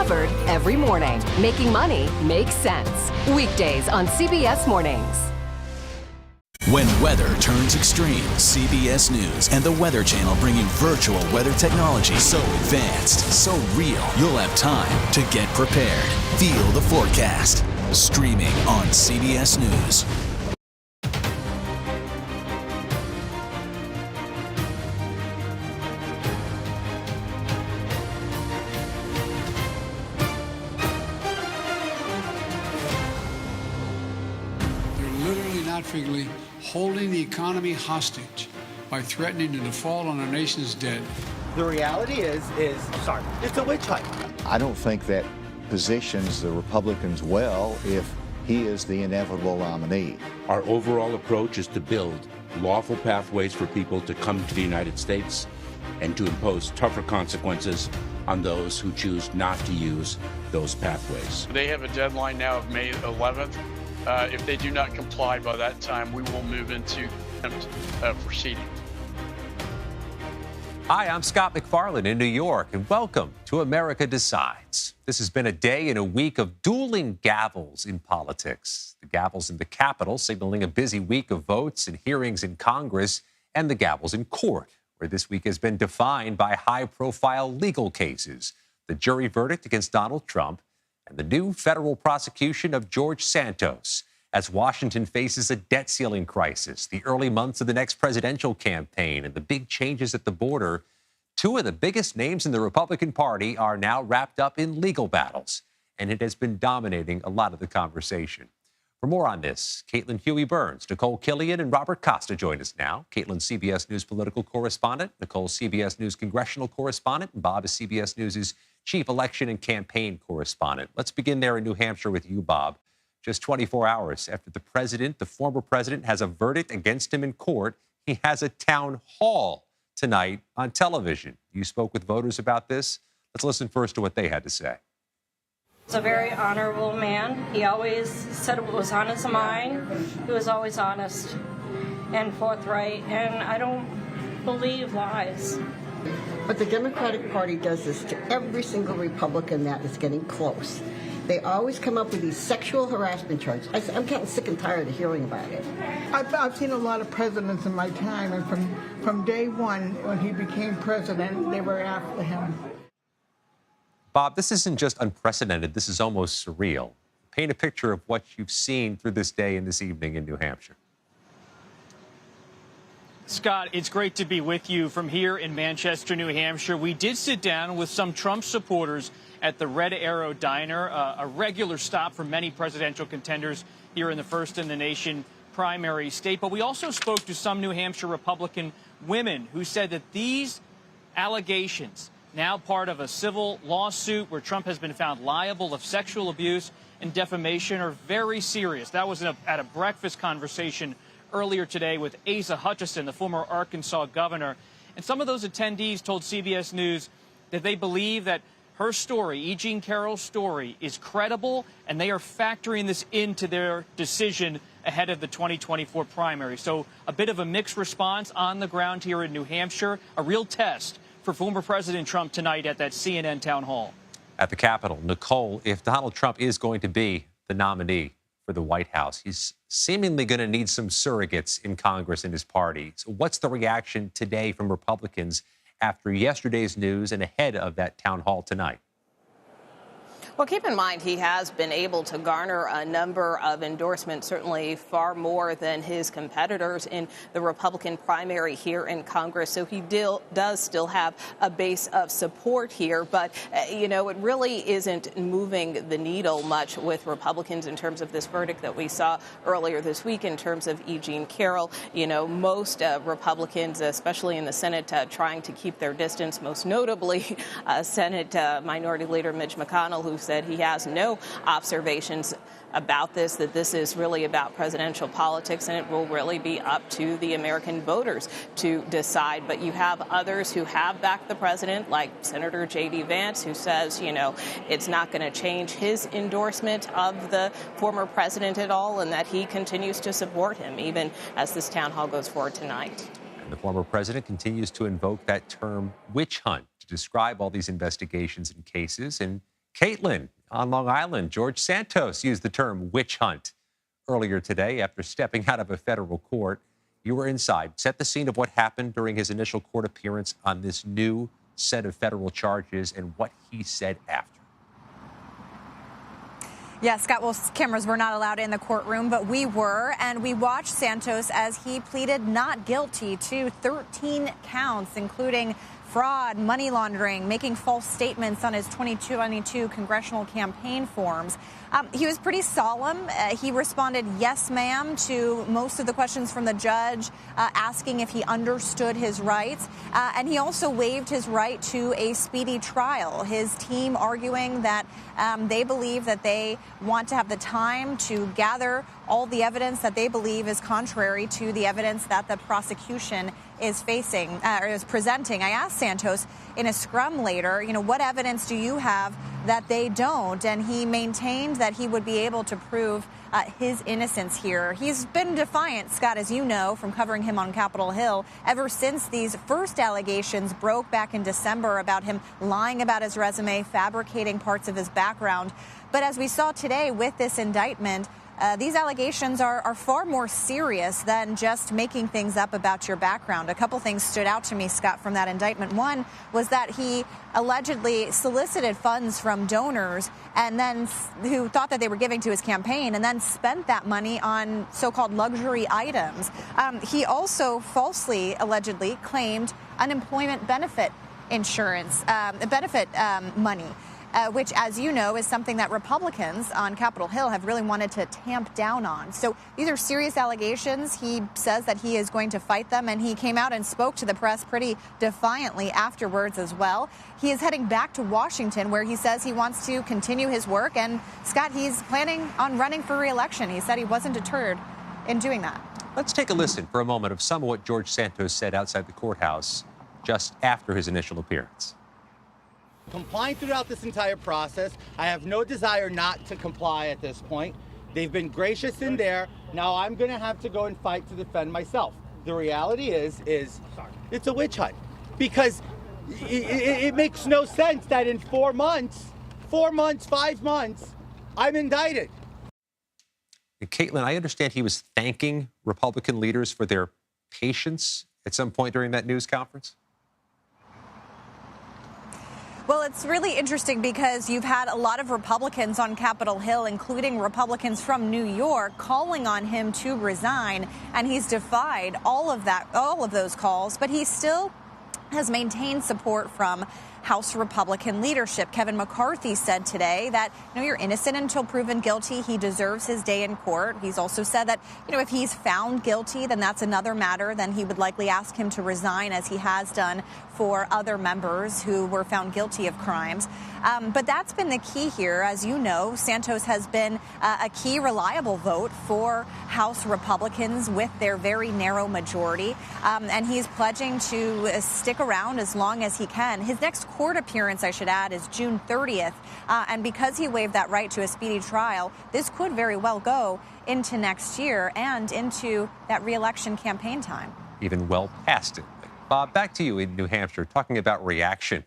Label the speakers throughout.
Speaker 1: covered every morning, making money make sense. Weekdays on CBS Mornings.
Speaker 2: When weather turns extreme, CBS News and the Weather Channel bring you virtual weather technology so advanced, so real, you'll have time to get prepared. Feel the forecast. Streaming on CBS News.
Speaker 3: Figuratively holding the economy hostage by threatening to default on our nation's debt.
Speaker 4: The reality is it's a witch hunt.
Speaker 5: I don't think that positions the Republicans well if he is the inevitable nominee.
Speaker 6: Our overall approach is to build lawful pathways for people to come to the United States and to impose tougher consequences on those who choose not to use those pathways.
Speaker 7: They have a deadline now of May 11th. If they do not comply by that time, we will move into proceedings.
Speaker 8: Hi, I'm Scott McFarland in New York, and welcome to America Decides. This has been a day and a week of dueling gavels in politics. The gavels in the Capitol signaling a busy week of votes and hearings in Congress, and the gavels in court, where this week has been defined by high-profile legal cases, the jury verdict against Donald Trump, and the new federal prosecution of George Santos, as Washington faces a debt ceiling crisis, the early months of the next presidential campaign, and the big changes at the border. Two of the biggest names in the Republican Party are now wrapped up in legal battles, and it has been dominating a lot of the conversation. For more on this, Caitlin Huey-Burns, Nicole Killian, and Robert Costa join us now. Caitlin, CBS News political correspondent, Nicole, CBS News congressional correspondent, and Bob is CBS News' chief election and campaign correspondent. Let's begin there in New Hampshire with you, Bob. Just 24 hours after the former president, has a verdict against him in court, he has a town hall tonight on television. You spoke with voters about this. Let's listen first to what they had to say.
Speaker 9: He's a very honorable man. He always said what was on his mind. He was always honest and forthright, and I don't believe lies.
Speaker 10: But the Democratic Party does this to every single Republican that is getting close. They always come up with these sexual harassment charges. I'm getting sick and tired of hearing about it.
Speaker 11: I've seen a lot of presidents in my time, and from day one, when he became president, they were after him.
Speaker 8: Bob, this isn't just unprecedented. This is almost surreal. Paint a picture of what you've seen through this day and this evening in New Hampshire.
Speaker 12: Scott, it's great to be with you from here in Manchester, New Hampshire. We did sit down with some Trump supporters at the Red Arrow Diner, a regular stop for many presidential contenders here in the first-in-the-nation primary state. But we also spoke to some New Hampshire Republican women who said that these allegations, now part of a civil lawsuit where Trump has been found liable of sexual abuse and defamation, are very serious. That was at a breakfast conversation earlier today with Asa Hutchinson, the former Arkansas governor. And some of those attendees told CBS News that they believe that her story, E. Jean Carroll's story, is credible, and they are factoring this into their decision ahead of the 2024 primary. So a bit of a mixed response on the ground here in New Hampshire, a real test for former President Trump tonight at that CNN town hall. At the Capitol, Nicole, if Donald Trump is going to be the nominee for the White House, he's seemingly going to need some surrogates in Congress and his party. So what's the reaction today from Republicans after yesterday's news and ahead of that town hall tonight?
Speaker 13: Well, keep in mind, he has been able to garner a number of endorsements, certainly far more than his competitors in the Republican primary here in Congress. So he does still have a base of support here. But, you know, it really isn't moving the needle much with Republicans in terms of this verdict that we saw earlier this week in terms of E. Jean Carroll. You know, most Republicans, especially in the Senate, trying to keep their distance, most notably Senate Minority Leader Mitch McConnell, who said he has no observations about this, that this is really about presidential politics, and it will really be up to the American voters to decide. But you have others who have backed the president, like Senator J.D. Vance, who says, you know, it's not going to change his endorsement of the former president at all, and that he continues to support him, even as this town hall goes forward tonight.
Speaker 8: And the former president continues to invoke that term witch hunt to describe all these investigations and cases, and Caitlin, on Long Island, George Santos used the term witch hunt earlier today after stepping out of a federal court. You were inside. Set the scene of what happened during his initial court appearance on this new set of federal charges and what he said after.
Speaker 14: Yeah, Scott, well, cameras were not allowed in the courtroom, but we were, and we watched Santos as he pleaded not guilty to 13 counts, including fraud, money laundering, making false statements on his 2022 congressional campaign forms. He was pretty solemn. He responded, yes, ma'am, to most of the questions from the judge, asking if he understood his rights. And he also waived his right to a speedy trial. His team arguing that they believe that they want to have the time to gather all the evidence that they believe is contrary to the evidence that the prosecution is facing or is presenting. I asked Santos in a scrum later, what evidence do you have that they don't? And he maintained that he would be able to prove his innocence here. He's been defiant, Scott, as you know, from covering him on Capitol Hill ever since these first allegations broke back in December about him lying about his resume, fabricating parts of his background. But as we saw today with this indictment, these allegations are far more serious than just making things up about your background. A couple things stood out to me, Scott, from that indictment. One was that he allegedly solicited funds from donors and then who thought that they were giving to his campaign and then spent that money on so-called luxury items. He also falsely, allegedly, claimed unemployment benefit insurance, money. Which, as you know, is something that Republicans on Capitol Hill have really wanted to tamp down on. So these are serious allegations. He says that he is going to fight them, and he came out and spoke to the press pretty defiantly afterwards as well. He is heading back to Washington, where he says he wants to continue his work. And, Scott, he's planning on running for re-election. He said he wasn't deterred in doing that.
Speaker 8: Let's take a listen for a moment of some of what George Santos said outside the courthouse just after his initial appearance.
Speaker 4: Complying throughout this entire process. I have no desire not to comply at this point. They've been gracious in there. Now I'm going to have to go and fight to defend myself. The reality is it's a witch hunt because it makes no sense that in 4 months, 5 months, I'm indicted.
Speaker 8: And Caitlin, I understand he was thanking Republican leaders for their patience at some point during that news conference.
Speaker 14: Well, it's really interesting because you've had a lot of Republicans on Capitol Hill, including Republicans from New York, calling on him to resign, and he's defied all of those calls, but he still has maintained support from House Republican leadership. Kevin McCarthy said today that, you're innocent until proven guilty. He deserves his day in court. He's also said that, if he's found guilty, then that's another matter. Then he would likely ask him to resign, as he has done for other members who were found guilty of crimes. But that's been the key here. As you know, Santos has been a key reliable vote for House Republicans with their very narrow majority. And he's pledging to stick around as long as he can. His next court appearance, I should add, is June 30th. And because he waived that right to a speedy trial, this could very well go into next year and into that re-election campaign time.
Speaker 8: Even well past it. Bob, back to you in New Hampshire, talking about reaction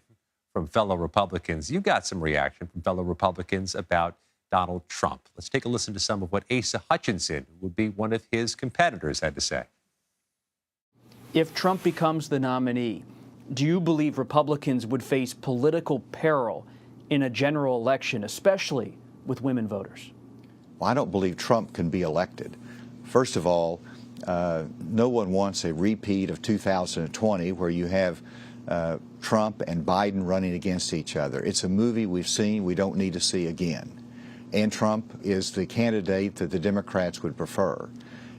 Speaker 8: from fellow Republicans. You got some reaction from fellow Republicans about Donald Trump. Let's take a listen to some of what Asa Hutchinson, who would be one of his competitors, had to say.
Speaker 12: If Trump becomes the nominee, do you believe Republicans would face political peril in a general election, especially with women voters?
Speaker 5: Well, I don't believe Trump can be elected. First of all, no one wants a repeat of 2020 where you have Trump and Biden running against each other. It's a movie we've seen, we don't need to see again. And Trump is the candidate that the Democrats would prefer.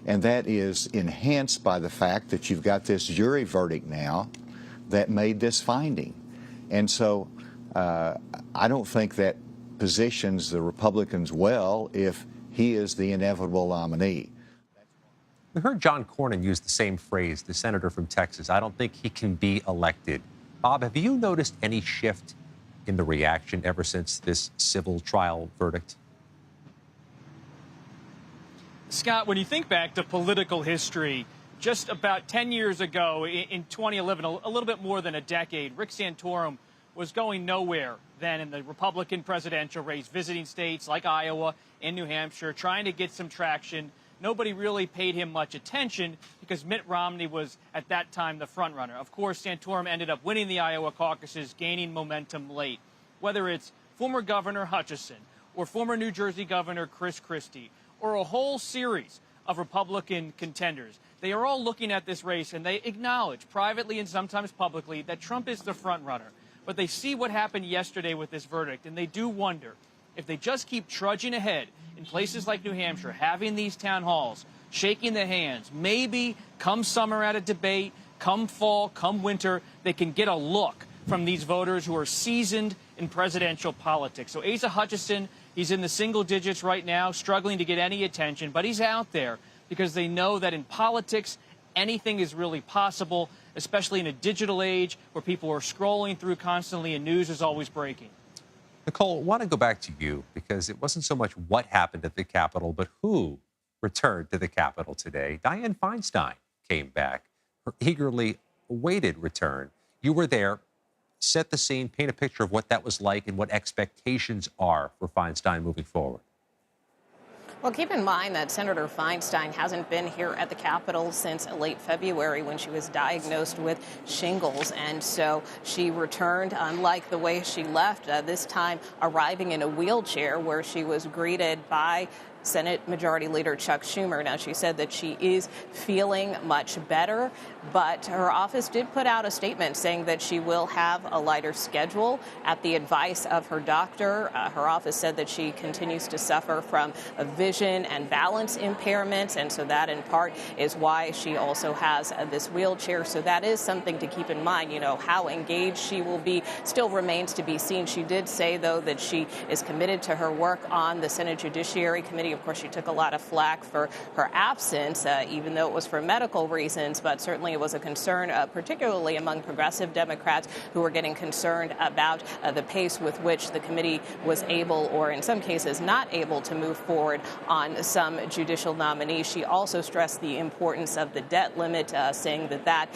Speaker 5: And that is enhanced by the fact that you've got this jury verdict now that made this finding. And so I don't think that positions the Republicans well if he is the inevitable nominee.
Speaker 8: We heard John Cornyn use the same phrase, the senator from Texas. I don't think he can be elected. Bob, have you noticed any shift in the reaction ever since this civil trial verdict?
Speaker 12: Scott, when you think back to political history, just about 10 years ago, in 2011, a little bit more than a decade, Rick Santorum was going nowhere then in the Republican presidential race, visiting states like Iowa and New Hampshire, trying to get some traction. Nobody really paid him much attention because Mitt Romney was, at that time, the frontrunner. Of course, Santorum ended up winning the Iowa caucuses, gaining momentum late. Whether it's former Governor Hutchinson or former New Jersey Governor Chris Christie or a whole series of Republican contenders, they are all looking at this race and they acknowledge privately and sometimes publicly that Trump is the frontrunner. But they see what happened yesterday with this verdict, and they do wonder if they just keep trudging ahead in places like New Hampshire, having these town halls, shaking the hands, maybe come summer at a debate, come fall, come winter, they can get a look from these voters who are seasoned in presidential politics. So Asa Hutchinson, he's in the single digits right now, struggling to get any attention, but he's out there because they know that in politics, anything is really possible, especially in a digital age where people are scrolling through constantly and news is always breaking.
Speaker 8: Nicole, I want to go back to you because it wasn't so much what happened at the Capitol, but who returned to the Capitol today. Dianne Feinstein came back, her eagerly awaited return. You were there. Set the scene, paint a picture of what that was like and what expectations are for Feinstein moving forward.
Speaker 13: Well, keep in mind that Senator Feinstein hasn't been here at the Capitol since late February when she was diagnosed with shingles. And so she returned, unlike the way she left, this time arriving in a wheelchair where she was greeted by Senate Majority Leader Chuck Schumer. Now, she said that she is feeling much better, but her office did put out a statement saying that she will have a lighter schedule at the advice of her doctor. Her office said that she continues to suffer from a vision and balance impairments, and so that in part is why she also has this wheelchair. So that is something to keep in mind. You know, how engaged she will be still remains to be seen. She did say, though, that she is committed to her work on the Senate Judiciary Committee. Of course, she took a lot of flack for her absence, even though it was for medical reasons, but certainly it was a concern, particularly among progressive Democrats who were getting concerned about the pace with which the committee was able, or in some cases not able, to move forward on some judicial nominees. She also stressed the importance of the debt limit, saying that that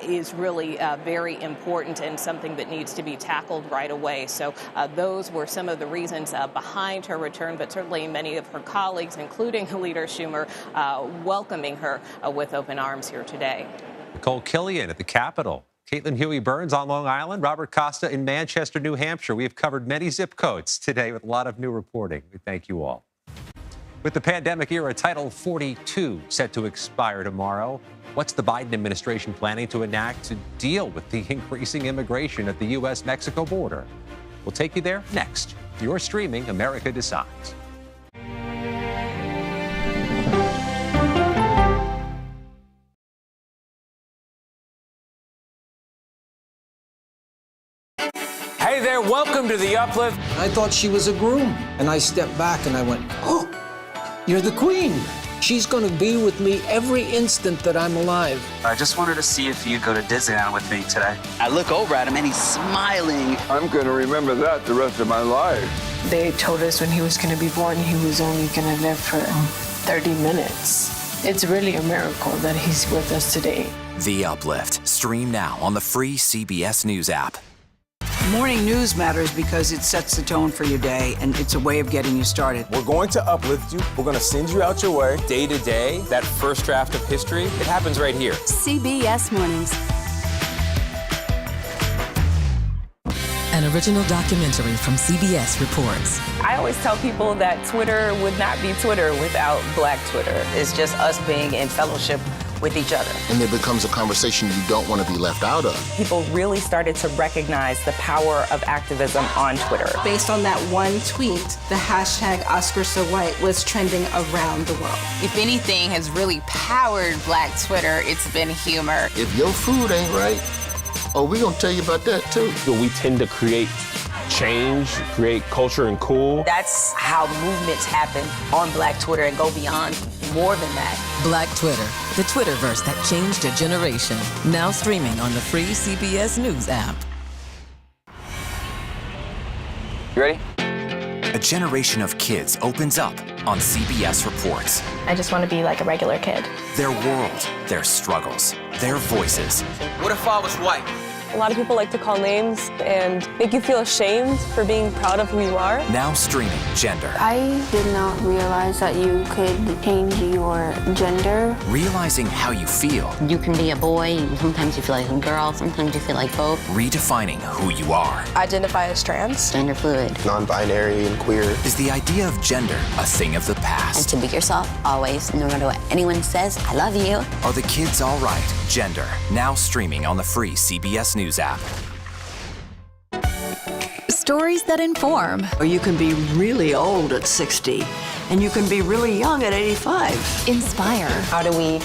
Speaker 13: is really very important and something that needs to be tackled right away. So those were some of the reasons behind her return, but certainly many of her colleagues, including Leader Schumer, welcoming her with open arms here today.
Speaker 8: Nicole Killian at the Capitol. Caitlin Huey-Burns on Long Island. Robert Costa in Manchester, New Hampshire. We have covered many zip codes today with a lot of new reporting. We thank you all. With the pandemic-era Title 42 set to expire tomorrow, what's the Biden administration planning to enact to deal with the increasing immigration at the U.S.-Mexico border? We'll take you there next. You're streaming America Decides.
Speaker 15: Hey there, welcome to The Uplift. I thought she was a groom, and I stepped back and I went, oh, you're the queen. She's gonna be with me every instant that I'm alive.
Speaker 16: I just wanted to see if you'd go to Disneyland with me today. I look over at him and he's smiling.
Speaker 17: I'm gonna remember that the rest of my life.
Speaker 18: They told us when he was gonna be born, he was only gonna live for 30 minutes. It's really a miracle that he's with us today.
Speaker 19: The Uplift. Stream now on the free CBS News app.
Speaker 20: Morning news matters because it sets the tone for your day, and it's a way of getting you started.
Speaker 21: We're going to uplift you. We're going to send you out your way. Day to day, that first draft of history, it happens right here.
Speaker 22: CBS Mornings.
Speaker 23: An original documentary from CBS reports.
Speaker 24: I always tell people that Twitter would not be Twitter without Black Twitter. It's just us being in fellowship with each other.
Speaker 25: And there becomes a conversation you don't want to be left out of.
Speaker 24: People really started to recognize the power of activism on Twitter.
Speaker 26: Based on that one tweet, the hashtag #OscarSoWhite was trending around the world.
Speaker 27: If anything has really powered Black Twitter, it's been humor.
Speaker 25: If your food ain't right, we're gonna tell you about that too.
Speaker 21: We tend to create change, create culture and cool.
Speaker 24: That's how movements happen on Black Twitter and go beyond more than that.
Speaker 23: Black Twitter, the Twitterverse that changed a generation. Now streaming on the free CBS News app.
Speaker 21: You ready?
Speaker 19: A generation of kids opens up on CBS Reports.
Speaker 28: I just want to be like a regular kid.
Speaker 19: Their world, their struggles, their voices.
Speaker 29: What if I was white?
Speaker 1: A lot of people like to call names and make you feel ashamed for being proud of who you are.
Speaker 19: Now streaming Gender.
Speaker 18: I did not realize that you could change your gender.
Speaker 19: Realizing how you feel.
Speaker 2: You can be a boy, sometimes you feel like a girl, sometimes you feel like both.
Speaker 19: Redefining who you are.
Speaker 1: Identify as trans.
Speaker 2: Gender fluid.
Speaker 3: Non-binary and queer.
Speaker 19: Is the idea of gender a thing of the past?
Speaker 2: And to be yourself, always, no matter what anyone says, I love you.
Speaker 19: Are the kids all right? Gender. Now streaming on the free CBS News app.
Speaker 6: Stories that inform.
Speaker 7: You can be really old at 60, and you can be really young at 85.
Speaker 6: Inspire.
Speaker 1: How do we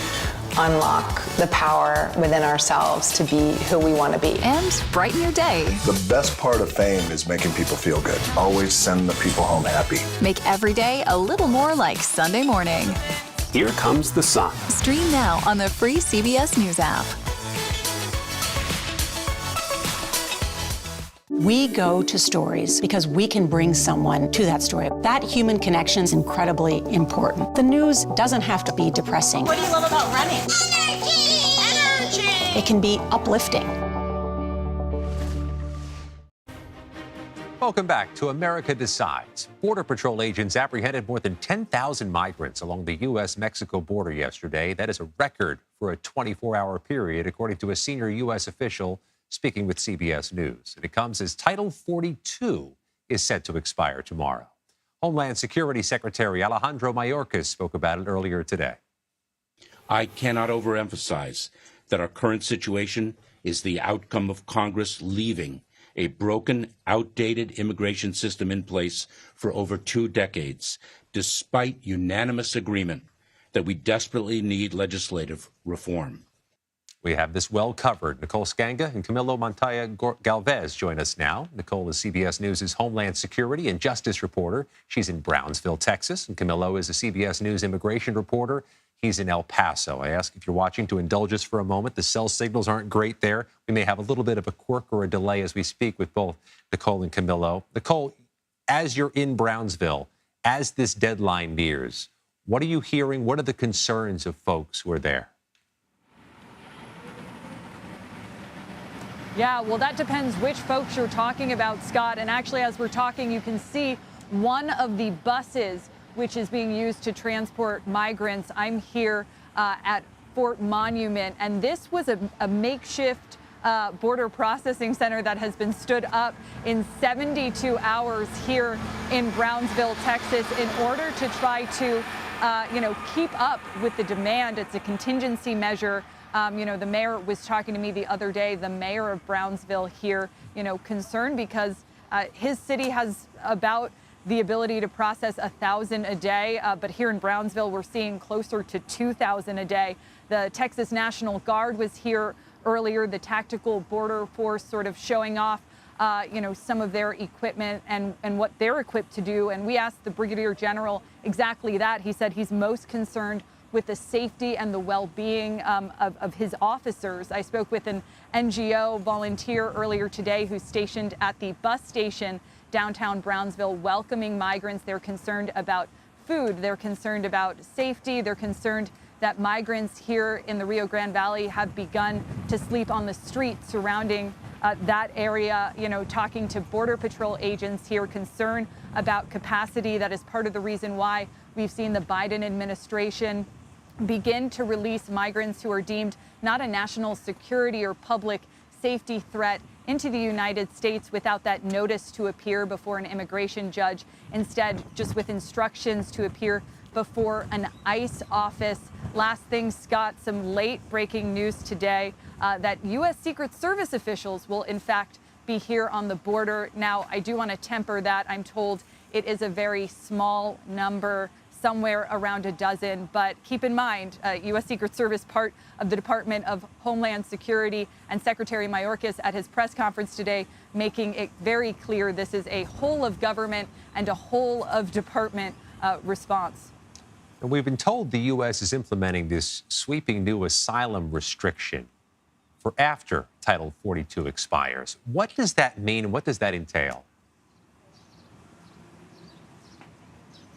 Speaker 1: unlock the power within ourselves to be who we want to be?
Speaker 6: And brighten your day.
Speaker 9: The best part of fame is making people feel good. Always send the people home happy.
Speaker 6: Make every day a little more like Sunday morning.
Speaker 22: Here comes the sun.
Speaker 6: Stream now on the free CBS News app.
Speaker 28: We go to stories because we can bring someone to that story. That human connection is incredibly important. The news doesn't have to be depressing.
Speaker 6: What do you love about running? Energy!
Speaker 28: It can be uplifting.
Speaker 8: Welcome back to America Decides. Border Patrol agents apprehended more than 10,000 migrants along the U.S.-Mexico border yesterday. That is a record for a 24-hour period, according to a senior U.S. official speaking with CBS News. And it comes as Title 42 is set to expire tomorrow. Homeland Security Secretary Alejandro Mayorkas spoke about it earlier today.
Speaker 29: I cannot overemphasize that our current situation is the outcome of Congress leaving a broken, outdated immigration system in place for over 2 decades, despite unanimous agreement that we desperately need legislative reform.
Speaker 8: We have this well covered. Nicole Skanga and Camilo Montoya Galvez join us now. Nicole is CBS News' Homeland Security and Justice reporter. She's in Brownsville, Texas. And Camilo is a CBS News immigration reporter. He's in El Paso. I ask if you're watching to indulge us for a moment. The cell signals aren't great there. We may have a little bit of a quirk or a delay as we speak with both Nicole and Camilo. Nicole, as you're in Brownsville, as this deadline nears, what are you hearing? What are the concerns of folks who are there?
Speaker 30: Yeah, well, that depends which folks you're talking about, Scott. And actually, as we're talking, you can see one of the buses which is being used to transport migrants. I'm here at Fort Monument, and this was a makeshift border processing center that has been stood up in 72 hours here in Brownsville, Texas, in order to try to, keep up with the demand. It's a contingency measure. The mayor was talking to me the other day, the mayor of Brownsville here, concerned because his city has about the ability to process 1,000 a day. But here in Brownsville, we're seeing closer to 2,000 a day. The Texas National Guard was here earlier, the tactical border force sort of showing off, some of their equipment and what they're equipped to do. And we asked the Brigadier General exactly that. He said he's most concerned with the safety and the well-being of his officers. I spoke with an NGO volunteer earlier today who's stationed at the bus station downtown Brownsville welcoming migrants. They're concerned about food. They're concerned about safety. They're concerned that migrants here in the Rio Grande Valley have begun to sleep on the streets surrounding that area. Talking to Border Patrol agents here, concern about capacity. That is part of the reason why we've seen the Biden administration begin to release migrants who are deemed not a national security or public safety threat into the United States without that notice to appear before an immigration judge, instead just with instructions to appear before an ICE office. Last thing, Scott, some late breaking news today that U.S. Secret Service officials will in fact be here on the border. Now, I do want to temper that. I'm told it is a very small number, somewhere around a dozen. But keep in mind, U.S. Secret Service, part of the Department of Homeland Security, and Secretary Mayorkas at his press conference today making it very clear this is a whole of government and a whole of department response.
Speaker 8: And we've been told the U.S. is implementing this sweeping new asylum restriction for after Title 42 expires. What does that mean? What does that entail?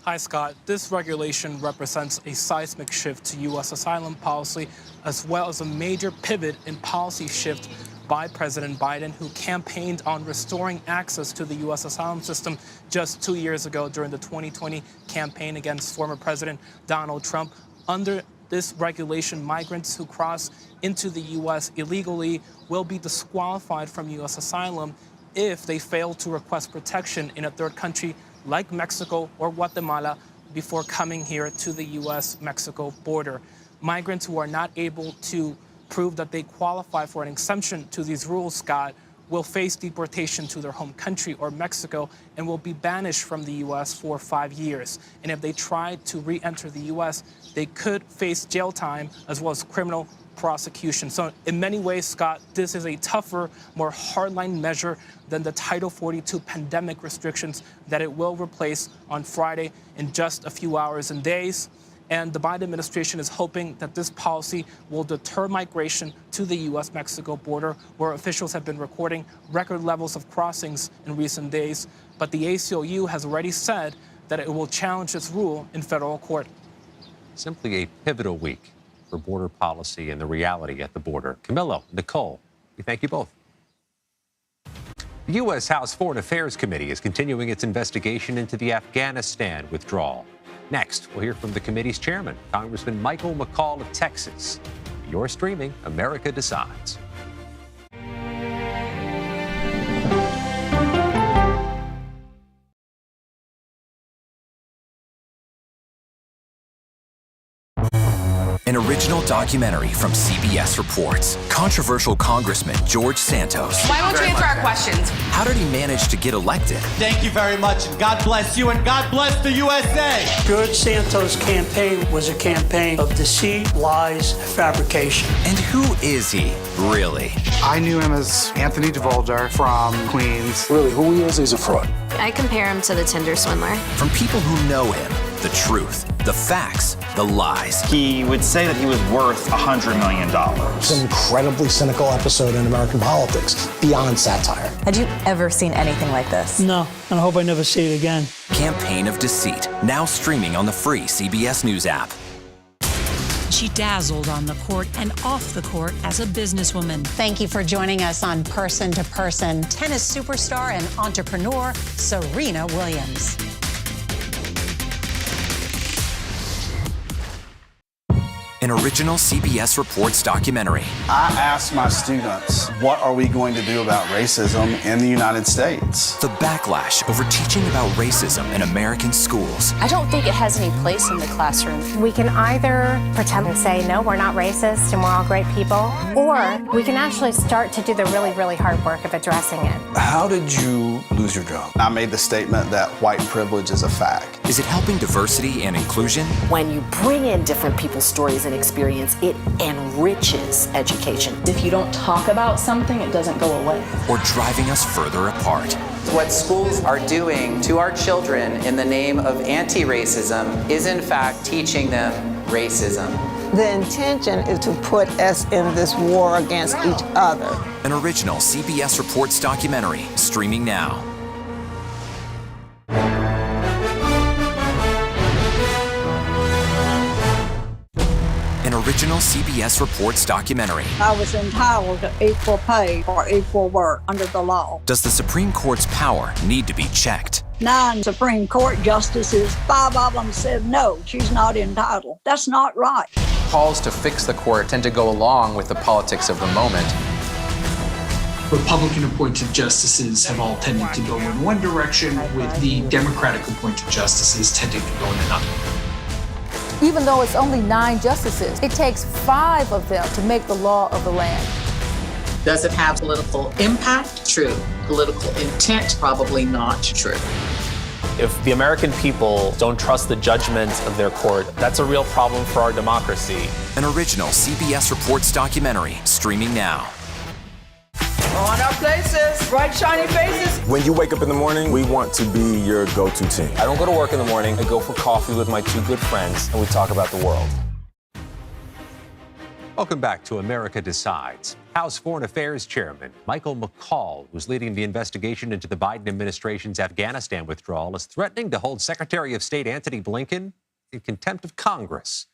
Speaker 31: Hi, Scott. This regulation represents a seismic shift to U.S. asylum policy, as well as a major pivot in policy shift by President Biden, who campaigned on restoring access to the U.S. asylum system just 2 years ago during the 2020 campaign against former President Donald Trump. Under this regulation, migrants who cross into the U.S. illegally will be disqualified from U.S. asylum if they fail to request protection in a third country like Mexico or Guatemala before coming here to the U.S.-Mexico border. Migrants who are not able to prove that they qualify for an exemption to these rules, Scott, will face deportation to their home country or Mexico and will be banished from the U.S. for 5 years. And if they try to re-enter the U.S., they could face jail time as well as criminal prosecution. So in many ways, Scott, this is a tougher, more hardline measure than the Title 42 pandemic restrictions that it will replace on Friday in just a few hours and days. And the Biden administration is hoping that this policy will deter migration to the U.S.-Mexico border, where officials have been recording record levels of crossings in recent days. But the ACLU has already said that it will challenge this rule in federal court.
Speaker 8: Simply a pivotal week for border policy and the reality at the border. Camilo, Nicole, we thank you both. The U.S. House Foreign Affairs Committee is continuing its investigation into the Afghanistan withdrawal. Next, we'll hear from the committee's chairman, Congressman Michael McCaul of Texas. You're streaming America Decides.
Speaker 19: An original documentary from CBS Reports. Controversial Congressman George Santos.
Speaker 27: Why won't you answer our questions?
Speaker 19: How did he manage to get elected?
Speaker 3: Thank you very much, and God bless you, and God bless the USA.
Speaker 4: George Santos' campaign was a campaign of deceit, lies, fabrication.
Speaker 19: And who is he, really?
Speaker 5: I knew him as Anthony DeVolder from Queens.
Speaker 9: Really, who he is, he's a fraud.
Speaker 10: I compare him to the Tinder swindler.
Speaker 19: From people who know him, the truth, the facts, the lies.
Speaker 11: He would say that he was worth $100 million.
Speaker 12: It's an incredibly cynical episode in American politics, beyond satire.
Speaker 13: Had you ever seen anything like this?
Speaker 4: No, and I hope I never see it again.
Speaker 19: Campaign of Deceit, now streaming on the free CBS News app.
Speaker 14: She dazzled on the court and off the court as a businesswoman.
Speaker 28: Thank you for joining us on Person to Person. Tennis superstar and entrepreneur Serena Williams.
Speaker 19: An original CBS Reports documentary.
Speaker 10: I asked my students, what are we going to do about racism in the United States?
Speaker 19: The backlash over teaching about racism in American schools.
Speaker 15: I don't think it has any place in the classroom.
Speaker 16: We can either pretend and say, no, we're not racist and we're all great people, or we can actually start to do the really, really hard work of addressing it.
Speaker 10: How did you lose your job? I made the statement that white privilege is a fact.
Speaker 19: Is it helping diversity and inclusion?
Speaker 17: When you bring in different people's stories and experience, it enriches education.
Speaker 32: If you don't talk about something, it doesn't go away.
Speaker 19: Or driving us further apart.
Speaker 33: What schools are doing to our children in the name of anti-racism is in fact teaching them racism.
Speaker 34: The intention is to put us in this war against each other.
Speaker 19: An original CBS Reports documentary, streaming now. An original CBS Reports documentary.
Speaker 35: I was entitled to equal pay for equal work under the law.
Speaker 19: Does the Supreme Court's power need to be checked?
Speaker 35: 9 Supreme Court justices, 5 of them said no, she's not entitled. That's not right.
Speaker 36: Calls to fix the court tend to go along with the politics of the moment.
Speaker 37: Republican-appointed justices have all tended to go in one direction, with the Democratic-appointed justices tending to go in another.
Speaker 38: Even though it's only 9 justices, it takes 5 of them to make the law of the land.
Speaker 39: Does it have political impact? True. Political intent? Probably not true.
Speaker 21: If the American people don't trust the judgment of their court, that's a real problem for our democracy.
Speaker 19: An original CBS Reports documentary, streaming now.
Speaker 40: On our places, bright, shiny faces.
Speaker 41: When you wake up in the morning, we want to be your go-to team.
Speaker 21: I don't go to work in the morning. I go for coffee with my 2 good friends, and we talk about the world.
Speaker 8: Welcome back to America Decides. House Foreign Affairs Chairman Michael McCaul, who's leading the investigation into the Biden administration's Afghanistan withdrawal, is threatening to hold Secretary of State Antony Blinken in contempt of Congress.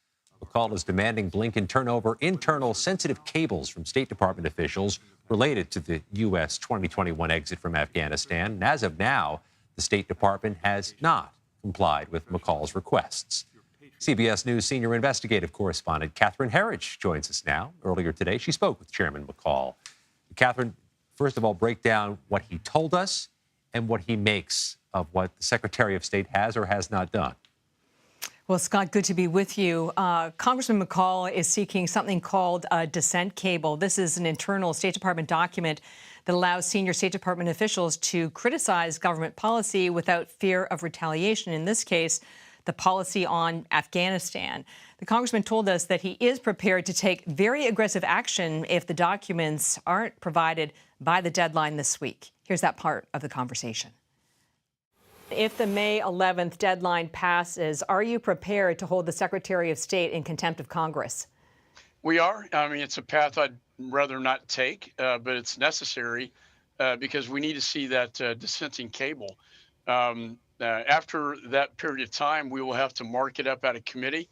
Speaker 8: McCaul is demanding Blinken turn over internal sensitive cables from State Department officials related to the U.S. 2021 exit from Afghanistan. And as of now, the State Department has not complied with McCall's requests. CBS News senior investigative correspondent Catherine Herridge joins us now. Earlier today, she spoke with Chairman McCall. Catherine, first of all, break down what he told us and what he makes of what the Secretary of State has or has not done.
Speaker 1: Well, Scott, good to be with you. Congressman McCall is seeking something called a dissent cable. This is an internal State Department document that allows senior State Department officials to criticize government policy without fear of retaliation. In this case, the policy on Afghanistan. The congressman told us that he is prepared to take very aggressive action if the documents aren't provided by the deadline this week. Here's that part of the conversation. If the May 11th deadline passes, are you prepared to hold the Secretary of State in contempt of Congress?
Speaker 2: We are. I mean, it's a path I'd rather not take, but it's necessary because we need to see that dissenting cable. After that period of time, we will have to mark it up out of committee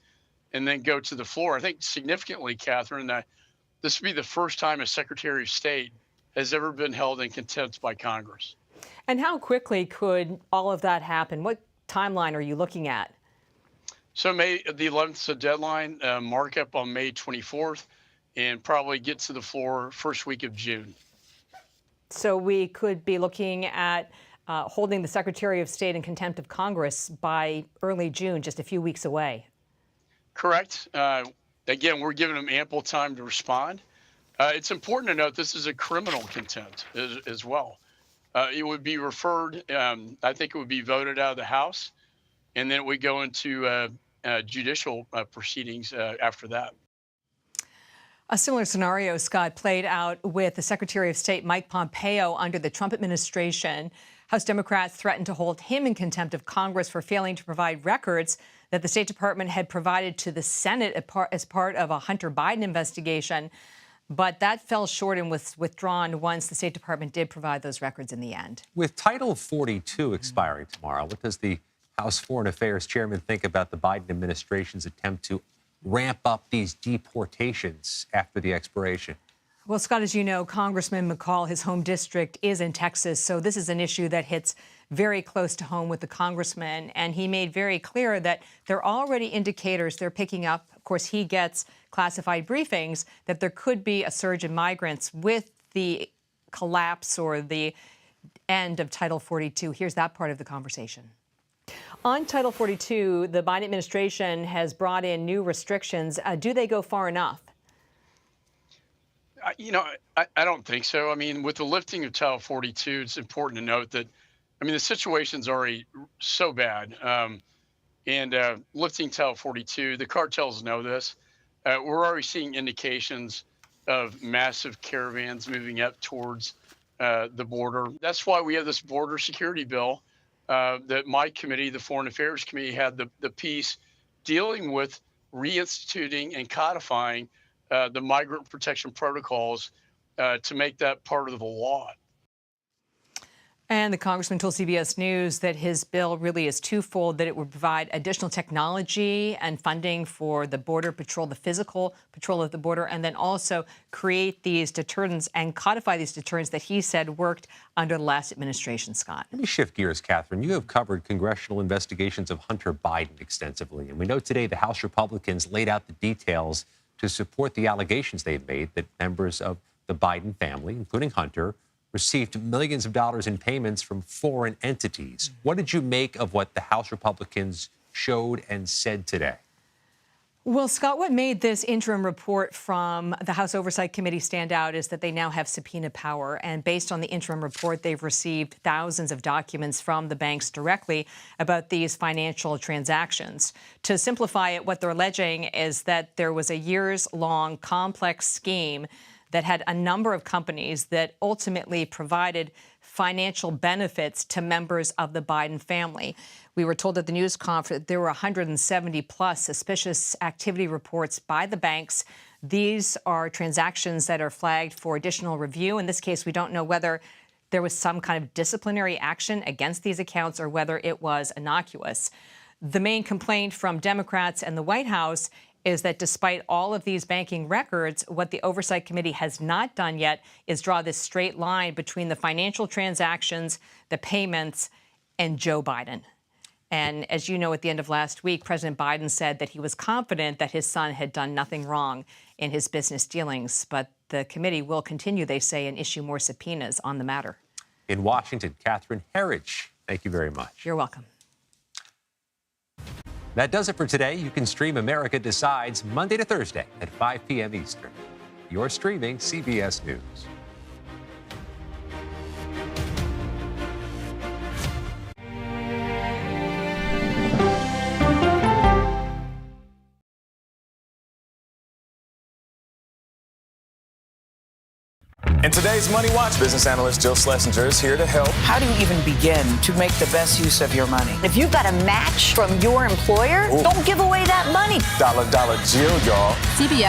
Speaker 2: and then go to the floor. I think significantly, Catherine, this will be the first time a Secretary of State has ever been held in contempt by Congress.
Speaker 1: And how quickly could all of that happen? What timeline are you looking at?
Speaker 2: So May the 11th is the deadline, markup on May 24th, and probably get to the floor first week of June.
Speaker 1: So we could be looking at holding the Secretary of State in contempt of Congress by early June, just a few weeks away.
Speaker 2: Correct. Again, we're giving them ample time to respond. It's important to note this is a criminal contempt as well. It would be referred, I think it would be voted out of the House, and then we go into judicial proceedings after that.
Speaker 1: A similar scenario, Scott, played out with the Secretary of State Mike Pompeo under the Trump administration. House Democrats threatened to hold him in contempt of Congress for failing to provide records that the State Department had provided to the Senate as part of a Hunter Biden investigation. But that fell short and was withdrawn once the State Department did provide those records in the end.
Speaker 8: With Title 42 expiring tomorrow, what does the House Foreign Affairs chairman think about the Biden administration's attempt to ramp up these deportations after the expiration?
Speaker 1: Well, Scott, as you know, Congressman McCall, his home district is in Texas, so this is an issue that hits very close to home with the congressman. And he made very clear that there are already indicators they're picking up. Of course, he gets classified briefings that there could be a surge in migrants with the collapse or the end of Title 42. Here's that part of the conversation. On Title 42, the Biden administration has brought in new restrictions. Do they go far enough?
Speaker 2: You know, I don't think so. I mean, with the lifting of Title 42, it's important to note that, I mean, the situation's already so bad. Lifting Title 42, the cartels know this. We're already seeing indications of massive caravans moving up towards the border. That's why we have this border security bill that my committee, the Foreign Affairs Committee, had the piece dealing with reinstituting and codifying the migrant protection protocols to make that part of the law.
Speaker 1: And the congressman told CBS News that his bill really is twofold, that it would provide additional technology and funding for the Border Patrol, the physical patrol of the border, and then also create these deterrents and codify these deterrents that he said worked under the last administration, Scott.
Speaker 8: Let me shift gears, Catherine. You have covered congressional investigations of Hunter Biden extensively. And we know today the House Republicans laid out the details to support the allegations they've made that members of the Biden family, including Hunter, received millions of dollars in payments from foreign entities. What did you make of what the House Republicans showed and said today?
Speaker 1: Well, Scott, what made this interim report from the House Oversight Committee stand out is that they now have subpoena power. And based on the interim report, they've received thousands of documents from the banks directly about these financial transactions. To simplify it, what they're alleging is that there was a years-long complex scheme that had a number of companies that ultimately provided financial benefits to members of the Biden family. We were told at the news conference there were 170 plus suspicious activity reports by the banks. These are transactions that are flagged for additional review. In this case, we don't know whether there was some kind of disciplinary action against these accounts or whether it was innocuous. The main complaint from Democrats and the White House is that despite all of these banking records, what the Oversight Committee has not done yet is draw this straight line between the financial transactions, the payments, and Joe Biden. And as you know, at the end of last week, President Biden said that he was confident that his son had done nothing wrong in his business dealings. But the committee will continue, they say, and issue more subpoenas on the matter.
Speaker 8: In Washington, Catherine Herridge, thank you very much.
Speaker 1: You're welcome.
Speaker 8: That does it for today. You can stream America Decides Monday to Thursday at 5 p.m. Eastern. You're streaming CBS News.
Speaker 41: In today's Money Watch, business analyst Jill Schlesinger is here to help.
Speaker 3: How do you even begin to make the best use of your money?
Speaker 4: If you've got a match from your employer, don't give away that money.
Speaker 41: Dollar Jill, y'all.
Speaker 4: CBS